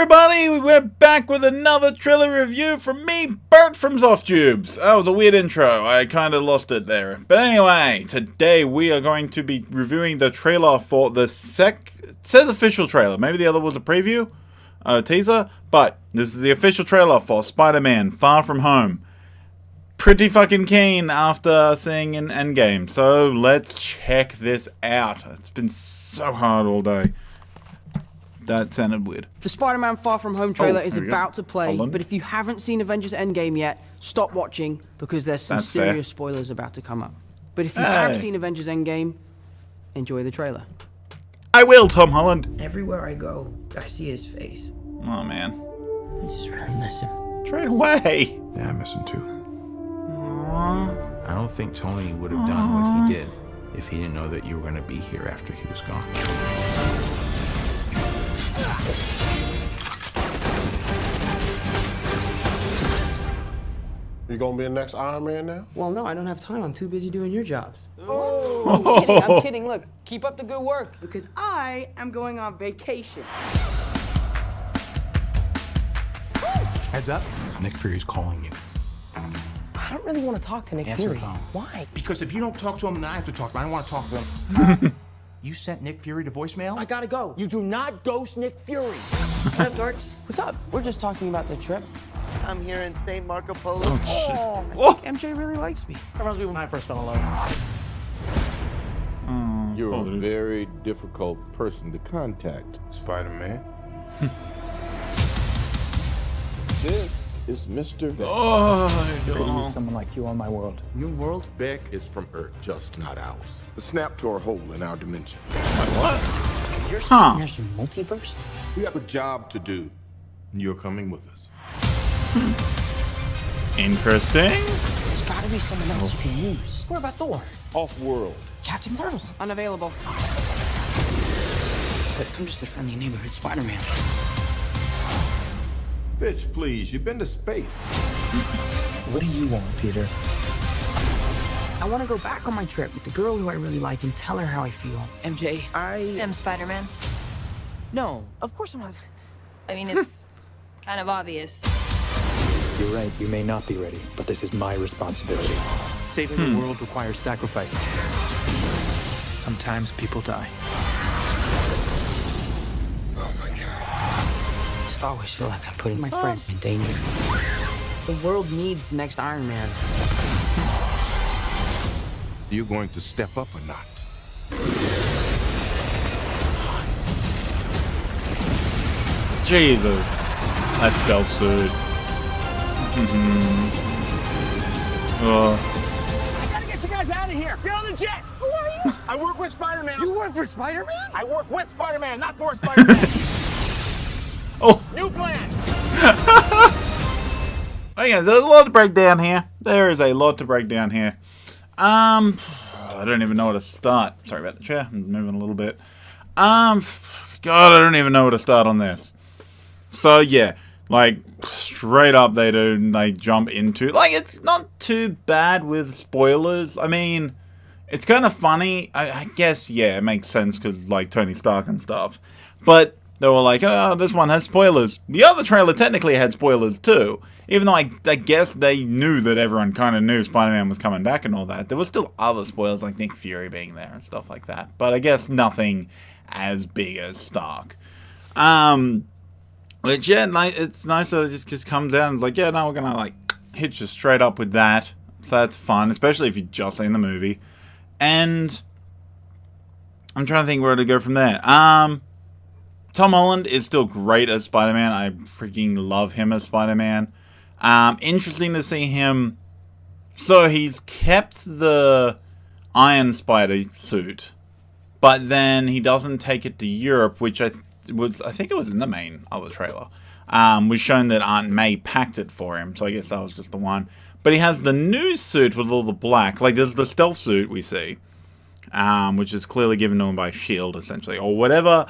everybody, we're back with another trailer review from me, Burt from SoftTubes. That was a weird intro, I kind of lost it there. But anyway, today we are going to be reviewing the trailer for the it says official trailer, maybe the other was a preview, teaser, but this is the official trailer for Spider-Man Far From Home. Pretty fucking keen after seeing an Endgame, so let's check this out. It's been so hard all day. That sounded weird. The Spider-Man Far From Home trailer is about to play, but if you haven't seen Avengers Endgame yet, stop watching because there's some serious spoilers about to come up. But if you have seen Avengers Endgame, enjoy the trailer. I will, Tom Holland. Everywhere I go, I see his face. Oh, man. I just really miss him. Straight away. Yeah, I miss him too. Aww. I don't think Tony would have done what he did if he didn't know that you were going to be here after he was gone. You gonna be the next Iron Man now? Well, no, I don't have time. I'm too busy doing your jobs. Oh. I'm kidding. Look, keep up the good work because I am going on vacation. Heads up, Nick Fury's calling you. I don't really want to talk to Nick Answer Fury. the phone. Why? Because if you don't talk to him, then I have to talk to him. I don't want to talk to him. You sent Nick Fury to voicemail? I gotta go. You do not ghost Nick Fury. What up, dorks? What's up? We're just talking about the trip. I'm here in St. Marco Polo. I think MJ really likes me. That reminds me when I first fell in love. You're a very difficult person to contact, Spider-Man. This is Mr. Beck. Oh, someone like you on my world. Your world? Beck is from Earth, just not ours. The snap to our hole in our dimension. You're Huh. There's a multiverse? We have a job to do, and you're coming with us. interesting. There's gotta be someone else you can use. What about Thor? Off-world. Captain Marvel? Unavailable. But I'm just a friendly neighborhood Spider-Man. Bitch, please, you've been to space. What do you want, Peter? I want to go back on my trip with the girl who I really like and tell her how I feel. MJ, I am Spider-Man. No, of course I'm not. I mean, it's kind of obvious. You're right, you may not be ready, but this is my responsibility. Saving the world requires sacrifice. Sometimes people die. Oh my God. I just always feel like I'm putting my friends in danger. The world needs the next Iron Man. You're going to step up or not? Jesus. That stealth suit. I gotta get you guys out of here. Get on the jet. Who are you? I work with Spider-Man. You work for Spider-Man? I work with Spider-Man, not for Spider-Man. Oh. New plan. Okay, there's a lot to break down here. There is a lot to break down here. I don't even know where to start. Sorry about the chair. I'm moving a little bit. God, I don't even know where to start on this. So yeah, like straight up they jump into, like, it's not too bad with spoilers. I mean, it's kind of funny. I guess, yeah, it makes sense because like Tony Stark and stuff. But they were like, oh, this one has spoilers. The other trailer technically had spoilers too. Even though I guess they knew that everyone kind of knew Spider-Man was coming back and all that. There were still other spoilers like Nick Fury being there and stuff like that. But I guess nothing as big as Stark. But yeah, it's nice that it just comes out and it's like, yeah, no, we're going to like hit you straight up with that. So that's fun, especially if you've just seen the movie. And I'm trying to think where to go from there. Tom Holland is still great as Spider-Man. I freaking love him as Spider-Man. Interesting to see him. So he's kept the Iron Spider suit, but then he doesn't take it to Europe, which I think it was in the main other trailer. Was shown that Aunt May packed it for him, so I guess that was just the one. But he has the new suit with all the black, like there's the stealth suit we see, which is clearly given to him by S.H.I.E.L.D. essentially, or whatever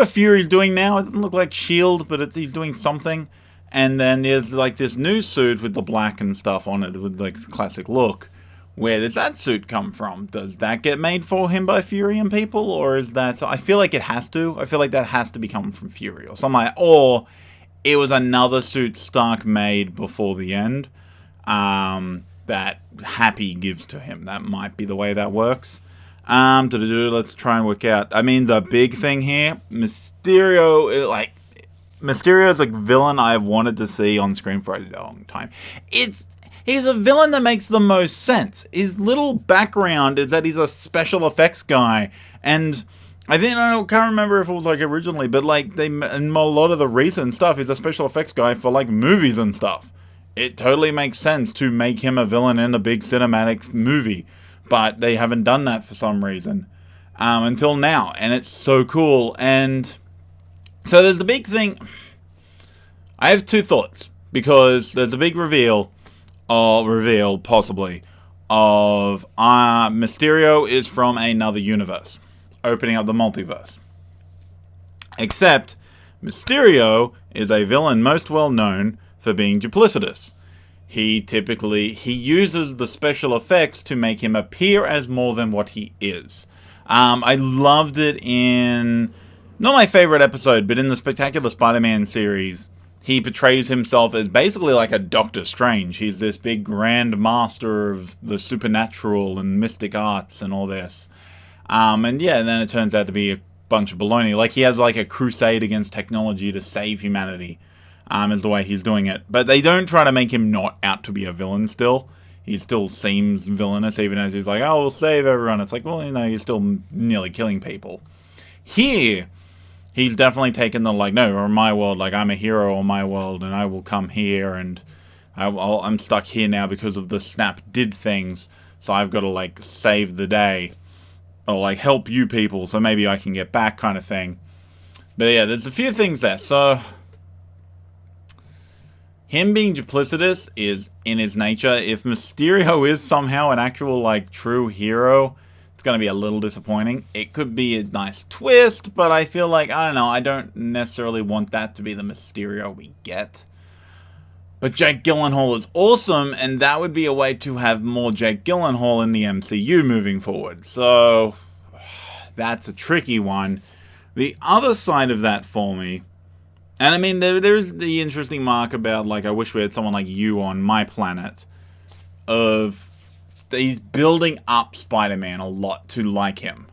Fury's doing now. It doesn't look like S.H.I.E.L.D., but he's doing something. And then there's like this new suit with the black and stuff on it with like the classic look. Where does that suit come from? Does that get made for him by Fury and people? Or is that... So I feel like it has to. I feel like that has to be coming from Fury or something like... Or it was another suit Stark made before the end that Happy gives to him. That might be the way that works. Let's try and work out. I mean, the big thing here, Mysterio, Mysterio's a villain I've wanted to see on screen for a long time. He's a villain that makes the most sense. His little background is that he's a special effects guy, and I can't remember if it was like originally, but like in a lot of the recent stuff, he's a special effects guy for like movies and stuff. It totally makes sense to make him a villain in a big cinematic movie, but they haven't done that for some reason until now, and it's so cool. And so there's the big thing. I have two thoughts, because there's a big reveal possibly of Mysterio is from another universe, opening up the multiverse. Except Mysterio is a villain most well known for being duplicitous. He uses the special effects to make him appear as more than what he is. I loved it in, not my favorite episode, but in the Spectacular Spider-Man series, he portrays himself as basically like a Doctor Strange. He's this big grand master of the supernatural and mystic arts and all this. And then it turns out to be a bunch of baloney. Like, he has like a crusade against technology to save humanity, is the way he's doing it. But they don't try to make him not out to be a villain still. He still seems villainous, even as he's like, oh, we'll save everyone. It's like, well, you're still nearly killing people. Here, he's definitely taken the, like, no, or my world, like, I'm a hero in my world, and I will come here, and I'm stuck here now because of the Snap did things, so I've got to, like, save the day, or, like, help you people, so maybe I can get back, kind of thing. But yeah, there's a few things there. So him being duplicitous is in his nature. If Mysterio is somehow an actual, like, true hero, it's going to be a little disappointing. It could be a nice twist, but I feel like, I don't know, I don't necessarily want that to be the Mysterio we get. But Jake Gyllenhaal is awesome, and that would be a way to have more Jake Gyllenhaal in the MCU moving forward. So that's a tricky one. The other side of that for me, and I mean, there's the interesting mark about, like, I wish we had someone like you on my planet, of he's building up Spider-Man a lot to like him,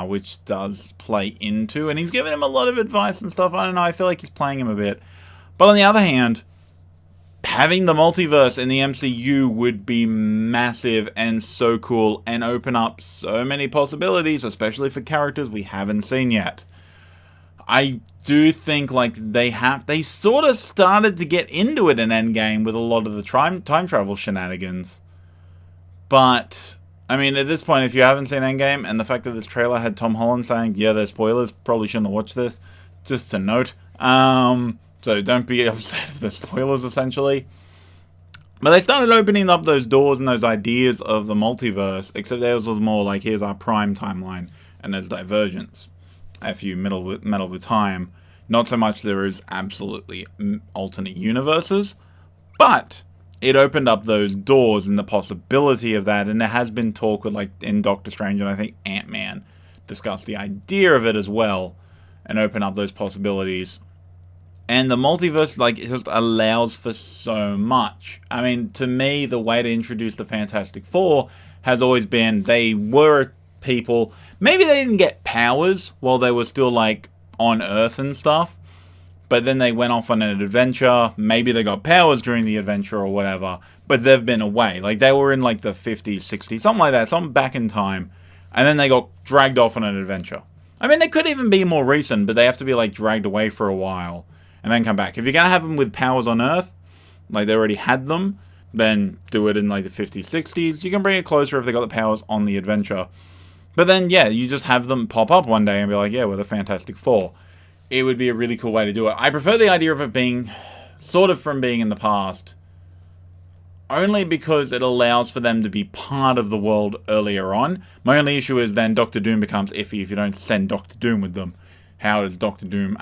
which does play into, and he's giving him a lot of advice and stuff. I don't know, I feel like he's playing him a bit. But on the other hand, having the multiverse in the MCU would be massive and so cool and open up so many possibilities, especially for characters we haven't seen yet. I do think, like, they sort of started to get into it in Endgame with a lot of the time travel shenanigans. But, I mean, at this point, if you haven't seen Endgame, and the fact that this trailer had Tom Holland saying, yeah, there's spoilers, probably shouldn't have watched this, just to note. So don't be upset if there's spoilers, essentially. But they started opening up those doors and those ideas of the multiverse, except theirs was more like, here's our prime timeline, and there's divergence. If you meddle with time, not so much there is absolutely alternate universes, but it opened up those doors and the possibility of that, and there has been talk with, like, in Doctor Strange, and I think Ant-Man discussed the idea of it as well, and open up those possibilities. And the multiverse, like, it just allows for so much. I mean, to me, the way to introduce the Fantastic Four has always been they were people. Maybe they didn't get powers while they were still, like, on Earth and stuff. But then they went off on an adventure. Maybe they got powers during the adventure or whatever. But they've been away. Like, they were in, like, the 50s, 60s, something like that. Something back in time. And then they got dragged off on an adventure. I mean, they could even be more recent, but they have to be, like, dragged away for a while and then come back. If you're going to have them with powers on Earth, like they already had them, then do it in, like, the 50s, 60s. You can bring it closer if they got the powers on the adventure. But then, yeah, you just have them pop up one day and be like, yeah, we're the Fantastic Four. It would be a really cool way to do it. I prefer the idea of it being sort of from being in the past, only because it allows for them to be part of the world earlier on. My only issue is then Doctor Doom becomes iffy if you don't send Doctor Doom with them. How is Doctor Doom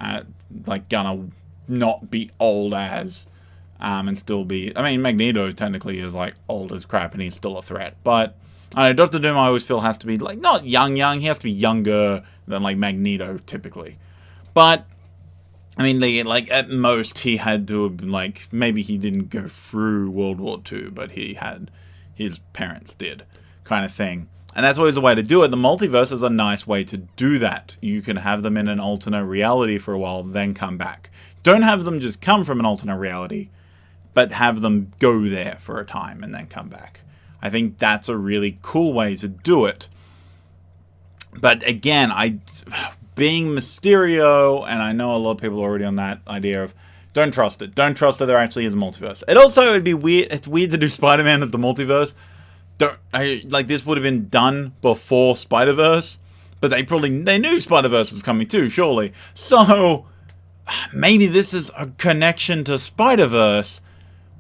gonna not be old as and still be... I mean, Magneto technically is, like, old as crap and he's still a threat, but I don't know, Doctor Doom I always feel has to be, like, not young, he has to be younger than, like, Magneto typically. But I mean, like, at most, he had to have been, like, maybe he didn't go through World War II, but his parents did, kind of thing. And that's always a way to do it. The multiverse is a nice way to do that. You can have them in an alternate reality for a while, then come back. Don't have them just come from an alternate reality, but have them go there for a time and then come back. I think that's a really cool way to do it. But again, being Mysterio, and I know a lot of people are already on that idea of, don't trust it. Don't trust that there actually is a multiverse. It'd be weird. It's weird to do Spider-Man as the multiverse. This would have been done before SpiderVerse, but they knew SpiderVerse was coming too, surely. So maybe this is a connection to SpiderVerse,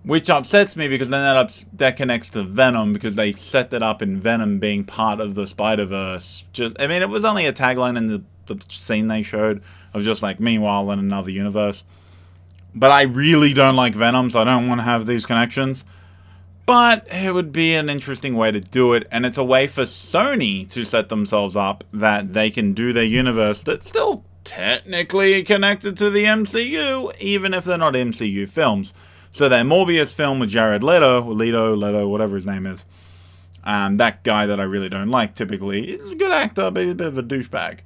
which upsets me because then that connects to Venom, because they set that up in Venom being part of the SpiderVerse. It was only a tagline in the scene they showed of just like, meanwhile in another universe. But I really don't like Venom, so I don't want to have these connections. But it would be an interesting way to do it, and it's a way for Sony to set themselves up that they can do their universe that's still technically connected to the MCU, even if they're not MCU films. So their Morbius film with Jared Leto, whatever his name is, that guy that I really don't like typically, he's a good actor, but he's a bit of a douchebag.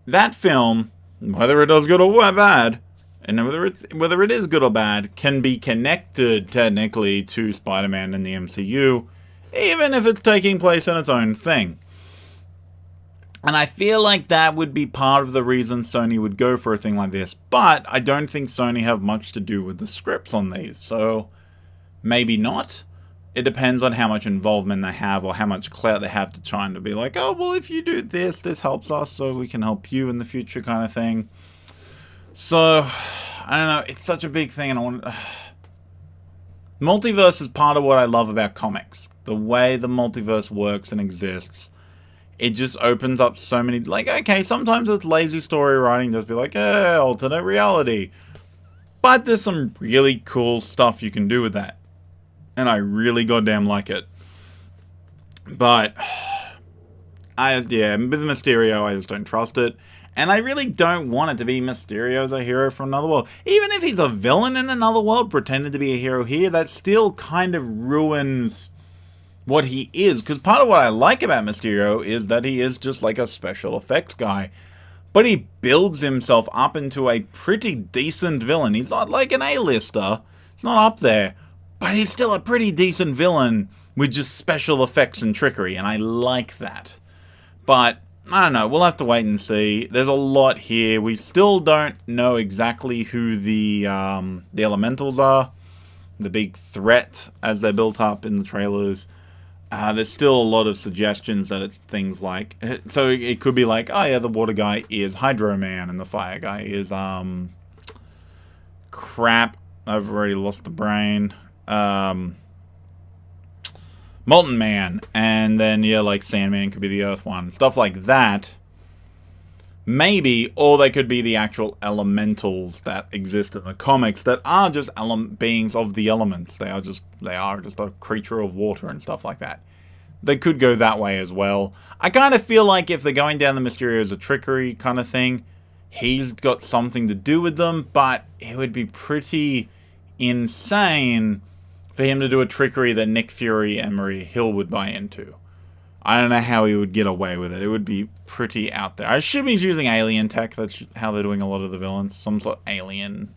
That film, whether it does good or bad, and whether it is good or bad, can be connected technically to Spider-Man in the MCU, even if it's taking place in its own thing. And I feel like that would be part of the reason Sony would go for a thing like this. But I don't think Sony have much to do with the scripts on these, so maybe not. It depends on how much involvement they have or how much clout they have to try and be like, oh, well, if you do this, this helps us, so we can help you in the future kind of thing. So, I don't know, it's such a big thing, and Multiverse is part of what I love about comics. The way the multiverse works and exists. It just opens up so many, like, okay, sometimes it's lazy story writing, just be like, alternate reality. But there's some really cool stuff you can do with that. And I really goddamn like it. But, with Mysterio, I just don't trust it. And I really don't want it to be Mysterio as a hero from another world. Even if he's a villain in another world, pretending to be a hero here, that still kind of ruins what he is. Because part of what I like about Mysterio is that he is just like a special effects guy. But he builds himself up into a pretty decent villain. He's not like an A-lister. He's not up there. But he's still a pretty decent villain with just special effects and trickery. And I like that. But I don't know, we'll have to wait and see. There's a lot here. We still don't know exactly who the elementals are. The big threat as they're built up in the trailers. There's still a lot of suggestions that it's things like... So it could be like, oh yeah, the water guy is Hydro Man and the fire guy is... crap, I've already lost the brain. Molten Man, and then, yeah, like Sandman could be the Earth one. Stuff like that. Maybe, or they could be the actual elementals that exist in the comics that are just beings of the elements. They are just a creature of water and stuff like that. They could go that way as well. I kind of feel like if they're going down the Mysterio as a trickery kind of thing, he's got something to do with them, but it would be pretty insane for him to do a trickery that Nick Fury and Maria Hill would buy into. I don't know how he would get away with it. It would be pretty out there. I assume he's using alien tech. That's how they're doing a lot of the villains. Some sort of alien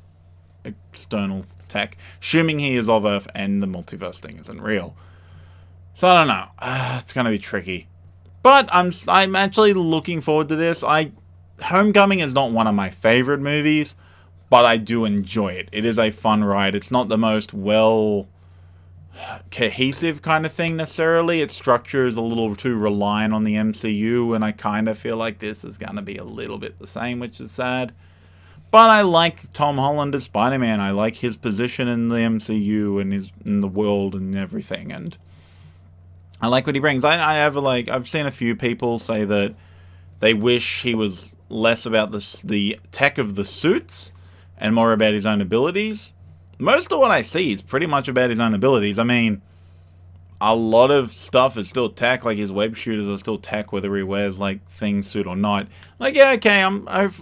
external tech. Assuming he is of Earth and the multiverse thing isn't real. So I don't know. It's going to be tricky. But I'm actually looking forward to this. Homecoming is not one of my favorite movies, but I do enjoy it. It is a fun ride. It's not the most cohesive kind of thing necessarily. Its structure is a little too reliant on the MCU, and I kind of feel like this is going to be a little bit the same, which is sad. But I like Tom Holland as Spider-Man. I like his position in the MCU and in the world and everything, and I like what he brings. I've seen a few people say that they wish he was less about the tech of the suits and more about his own abilities. Most of what I see is pretty much about his own abilities. I mean, a lot of stuff is still tech. Like his web shooters are still tech, whether he wears like thing suit or not. Like, yeah, okay,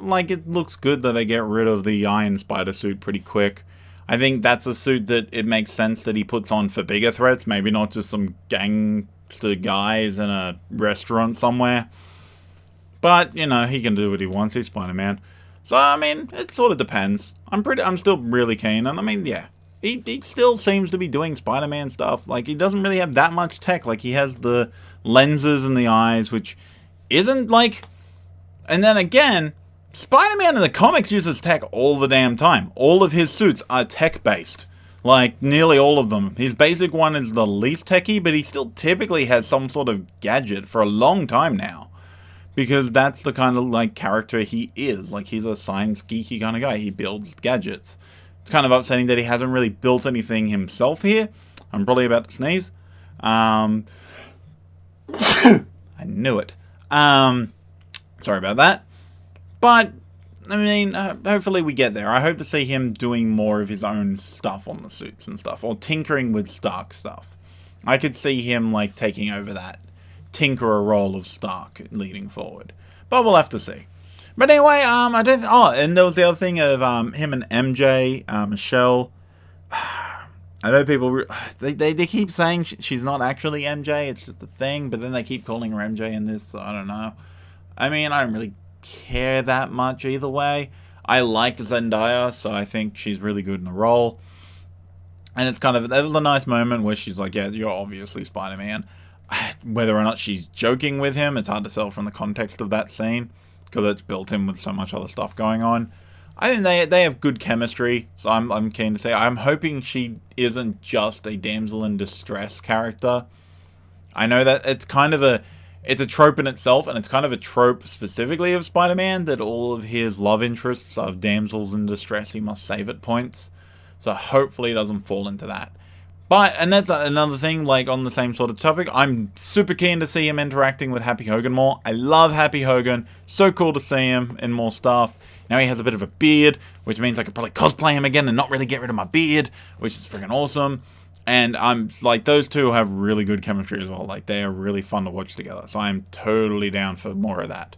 like it looks good that they get rid of the Iron Spider suit pretty quick. I think that's a suit that it makes sense that he puts on for bigger threats, maybe not just some gangster guys in a restaurant somewhere. But, you know, he can do what he wants. He's Spider-Man. So, I mean, it sort of depends. I'm still really keen. And, I mean, yeah. He still seems to be doing Spider-Man stuff. Like, he doesn't really have that much tech. Like, he has the lenses in the eyes, which isn't, like... And then, again, Spider-Man in the comics uses tech all the damn time. All of his suits are tech-based. Like, nearly all of them. His basic one is the least techy, but he still typically has some sort of gadget for a long time now. Because that's the kind of, like, character he is. Like, he's a science geeky kind of guy. He builds gadgets. It's kind of upsetting that he hasn't really built anything himself here. I'm probably about to sneeze. I knew it. Sorry about that. But, I mean, hopefully we get there. I hope to see him doing more of his own stuff on the suits and stuff. Or tinkering with Stark stuff. I could see him, like, taking over that tinkerer role of Stark leading forward. But we'll have to see. But anyway, I don't... Oh, and there was the other thing of him and MJ, Michelle. I know people... They keep saying she's not actually MJ, it's just a thing, but then they keep calling her MJ in this, so I don't know. I mean, I don't really care that much either way. I like Zendaya, so I think she's really good in the role. And it's kind of... That was a nice moment where she's like, yeah, you're obviously Spider-Man. Whether or not she's joking with him, it's hard to tell from the context of that scene, because it's built in with so much other stuff going on. I think they have good chemistry, so I'm keen to say. I'm hoping she isn't just a damsel in distress character. I know that it's kind of it's a trope in itself, and it's kind of a trope specifically of Spider-Man, that all of his love interests are damsels in distress he must save at points. So hopefully it doesn't fall into that. But, and that's another thing, like, on the same sort of topic, I'm super keen to see him interacting with Happy Hogan more. I love Happy Hogan. So cool to see him in more stuff. Now he has a bit of a beard, which means I could probably cosplay him again and not really get rid of my beard, which is freaking awesome. And I'm, like, those two have really good chemistry as well. Like, they are really fun to watch together. So I'm totally down for more of that.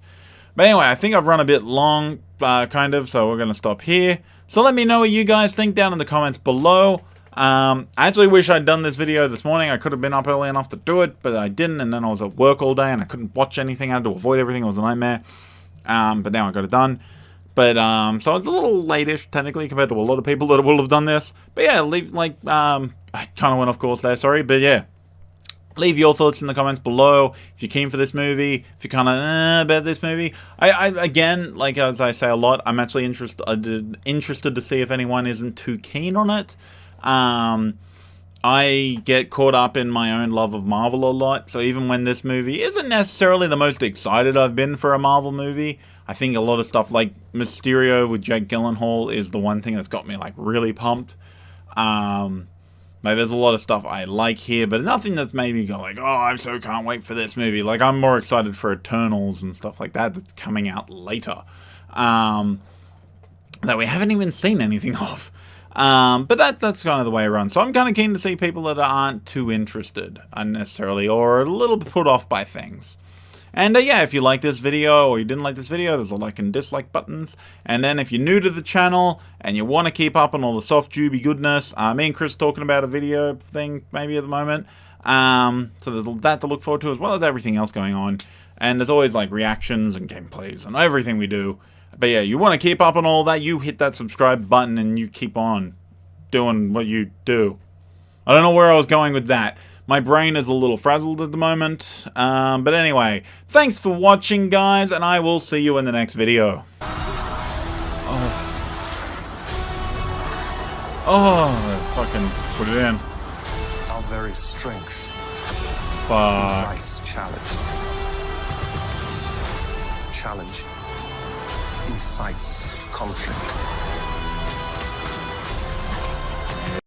But anyway, I think I've run a bit long, kind of, so we're going to stop here. So let me know what you guys think down in the comments below. I actually wish I'd done this video this morning. I could have been up early enough to do it, but I didn't, and then I was at work all day, and I couldn't watch anything. I had to avoid everything. It was a nightmare. But now I got it done. But, so it's a little late-ish, technically, compared to a lot of people that will have done this. But yeah, leave, like, I kind of went off course there, sorry, but yeah. Leave your thoughts in the comments below. If you're keen for this movie, if you're kind of about this movie. I again, like as I say a lot, I'm actually interested to see if anyone isn't too keen on it. I get caught up in my own love of Marvel a lot, so even when this movie isn't necessarily the most excited I've been for a Marvel movie, I think a lot of stuff like Mysterio with Jake Gyllenhaal is the one thing that's got me, like, really pumped. Like, there's a lot of stuff I like here, but nothing that's made me go like, oh, I so can't wait for this movie. Like, I'm more excited for Eternals and stuff like that that's coming out later. That we haven't even seen anything of. But that's kind of the way around. So I'm kind of keen to see people that aren't too interested unnecessarily, or a little bit put off by things. And yeah, if you like this video or you didn't like this video, there's a like and dislike buttons. And then if you're new to the channel and you want to keep up on all the soft juby goodness, me and Chris talking about a video thing maybe at the moment. So there's that to look forward to, as well as everything else going on. And there's always like reactions and gameplays and everything we do. But yeah, you want to keep up on all that, you hit that subscribe button and you keep on doing what you do. I don't know where I was going with that. My brain is a little frazzled at the moment. But anyway, thanks for watching, guys, and I will see you in the next video. Oh, fucking put it in. Our very strength Fuck. challenge. Challenge incites conflict.